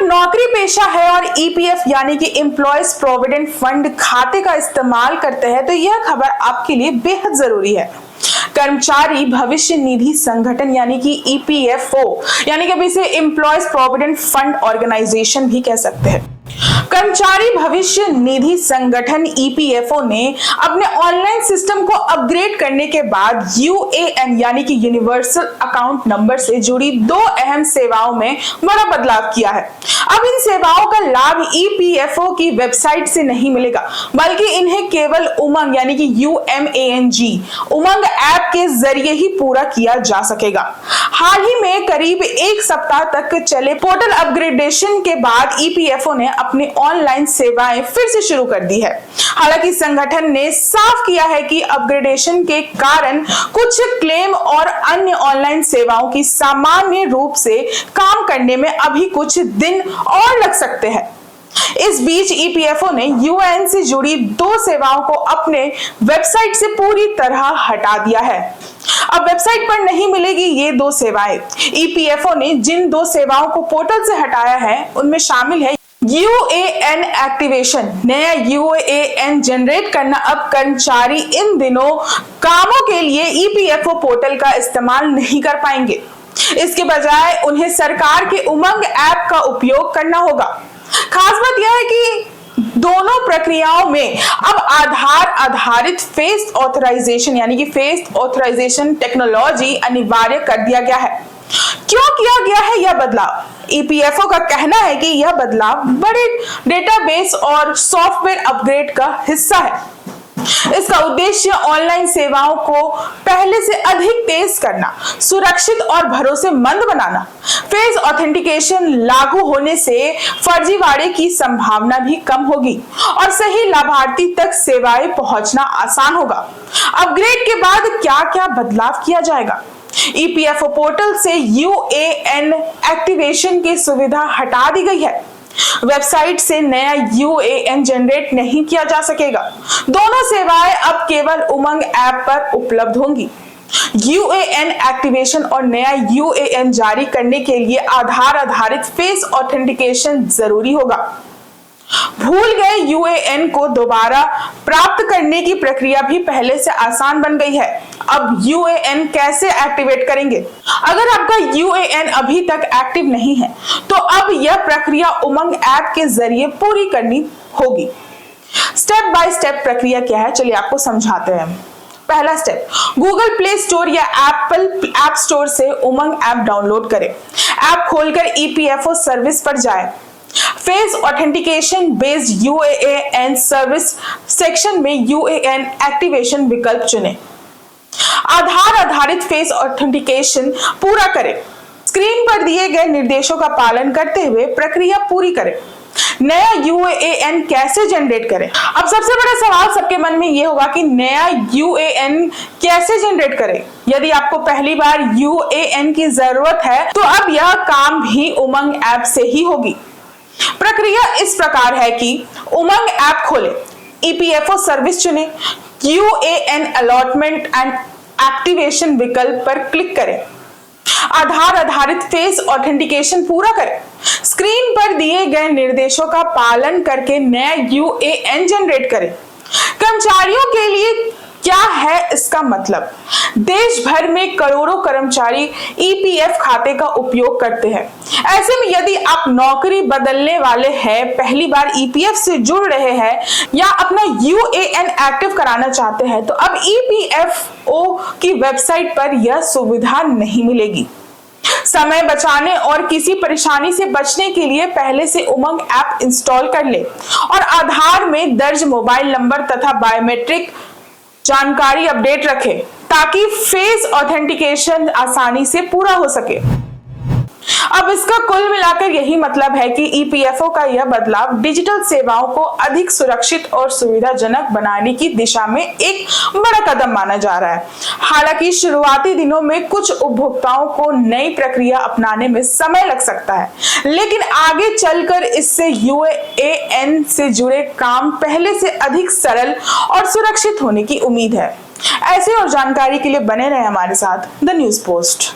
आप नौकरी पेशा है और ईपीएफ यानी कि एम्प्लॉयज प्रोविडेंट फंड खाते का इस्तेमाल करते हैं तो यह खबर आपके लिए बेहद जरूरी है। कर्मचारी भविष्य निधि संगठन यानी कि ईपीएफओ यानी कि अब इसे एम्प्लॉयज प्रोविडेंट फंड ऑर्गेनाइजेशन भी कह सकते हैं। कर्मचारी भविष्य निधि संगठन ईपीएफओ ने अपने ऑनलाइन सिस्टम को अपग्रेड करने के बाद यूएएन यानी कि यूनिवर्सल अकाउंट नंबर से जुड़ी दो अहम सेवाओं में बड़ा बदलाव किया है। अब इन सेवाओं का लाभ ईपीएफओ की वेबसाइट से नहीं मिलेगा, बल्कि इन्हें केवल उमंग यानी कि UMANG उमंग ऐप के जरिए ही पूरा किया जा सकेगा। हाल ही में करीब एक सप्ताह तक चले पोर्टल अपग्रेडेशन के बाद ईपीएफओ ने अपनी ऑनलाइन सेवाएं फिर से शुरू कर दी है। हालांकि संगठन ने साफ किया है कि अपग्रेडेशन के कारण कुछ क्लेम और अन्य ऑनलाइन सेवाओं की सामान्य रूप से काम करने में अभी कुछ दिन और लग सकते हैं। इस बीच ईपीएफओ ने यूएएन से जुड़ी दो सेवाओं को अपने वेबसाइट से पूरी तरह हटा दिया है। अब वेबसाइट पर नहीं मिलेगी ये दो सेवाएं। ईपीएफओ ने जिन दो सेवाओं को पोर्टल से हटाया है उनमें शामिल है यूएएन एक्टिवेशन। नया यूएएन जनरेट करना। अब कर्मचारी इन दिनों कामों के लिए ईपीएफओ पोर्टल का इस्तेमाल नहीं कर पाएंगे। इसके बजाय उन्हें सरकार के उमंग ऐप का उपयोग करना होगा। खास बात यह है कि दोनों प्रक्रियाओं में अब आधार आधारित फेस ऑथराइजेशन यानी कि फेस ऑथराइजेशन टेक्नोलॉजी अनिवार्य कर दिया गया है। क्यों किया गया है यह बदलाव? ईपीएफओ का कहना है कि यह बदलाव बड़े डेटाबेस और सॉफ्टवेयर अपग्रेड का हिस्सा है। इसका उद्देश्य ऑनलाइन सेवाओं को पहले से अधिक तेज करना, सुरक्षित और भरोसेमंद बनाना। फेस ऑथेंटिकेशन लागू होने से फर्जीवाड़े की संभावना भी कम होगी और सही लाभार्थी तक सेवाएं पहुंचना आसान होगा। अपग्रेड के बाद क्या-क्या बदलाव किया जाएगा? ईपीएफओ पोर्टल से यूएएन एक्टिवेशन की सुविधा हटा दी गई है। वेबसाइट से नया यूएएन जनरेट नहीं किया जा सकेगा। दोनों सेवाएं अब केवल उमंग ऐप पर उपलब्ध होंगी। यूएएन एक्टिवेशन और नया यूएएन जारी करने के लिए आधार आधारित फेस ऑथेंटिकेशन जरूरी होगा। भूल गए यूएएन को दोबारा प्राप्त करने की प्रक्रिया भी पहले से आसान बन गई है। अब यूएएन कैसे एक्टिवेट करेंगे? अगर आपका यूएएन अभी तक एक्टिव नहीं है तो अब यह प्रक्रिया उमंग ऐप के जरिए पूरी करनी होगी। स्टेप बाय स्टेप प्रक्रिया क्या है, चलिए आपको समझाते हैं। पहला स्टेप, गूगल प्ले स्टोर या एप्पल ऐप स्टोर से उमंग ऐप डाउनलोड करें। ऐप खोलकर ईपीएफओ सर्विस पर जाएं। Face authentication based UAN service section में यूएएन एक्टिवेशन विकल्प चुनें। आधार आधारित फेस ऑथेंटिकेशन पूरा करें। स्क्रीन पर दिए गए निर्देशों का पालन करते हुए प्रक्रिया पूरी करें। नया यूएएन कैसे जनरेट करें? अब सबसे बड़ा सवाल सबके मन में यह होगा कि नया यूएएन कैसे जनरेट करें? यदि आपको पहली बार यूएएन की जरूरत है तो अब यह काम भी उमंग ऐप से ही होगी। प्रक्रिया इस प्रकार है कि उमंग ऐप खोलें, ईपीएफओ सर्विस चुनें, यूएएन अलॉटमेंट एंड एक्टिवेशन विकल्प पर क्लिक करें। आधार आधारित फेस ऑथेंटिकेशन पूरा करें। स्क्रीन पर दिए गए निर्देशों का पालन करके नया यूएएन जनरेट करें। कर्मचारियों के लिए क्या है इसका मतलब? देश भर में करोड़ों कर्मचारी ईपीएफ खाते का उपयोग करते हैं। ऐसे में यदि आप नौकरी बदलने वाले हैं, पहली बार ईपीएफ से जुड़ रहे हैं या अपना यूएएन एक्टिव कराना चाहते हैं तो अब ईपीएफओ की वेबसाइट पर यह सुविधा नहीं मिलेगी। समय बचाने और किसी परेशानी से बचने के लिए पहले से उमंग ऐप इंस्टॉल कर ले और आधार में दर्ज मोबाइल नंबर तथा बायोमेट्रिक जानकारी अपडेट रखें ताकि फेस ऑथेंटिकेशन आसानी से पूरा हो सके। अब इसका कुल मिलाकर यही मतलब है कि ईपीएफओ का यह बदलाव डिजिटल सेवाओं को अधिक सुरक्षित और सुविधाजनक बनाने की दिशा में एक बड़ा कदम माना जा रहा है। हालांकि शुरुआती दिनों में कुछ उपभोक्ताओं को नई प्रक्रिया अपनाने में समय लग सकता है, लेकिन आगे चलकर इससे यूएएन से जुड़े काम पहले से अधिक सरल और सुरक्षित होने की उम्मीद है। ऐसे और जानकारी के लिए बने रहे हमारे साथ द न्यूज़ पोस्ट।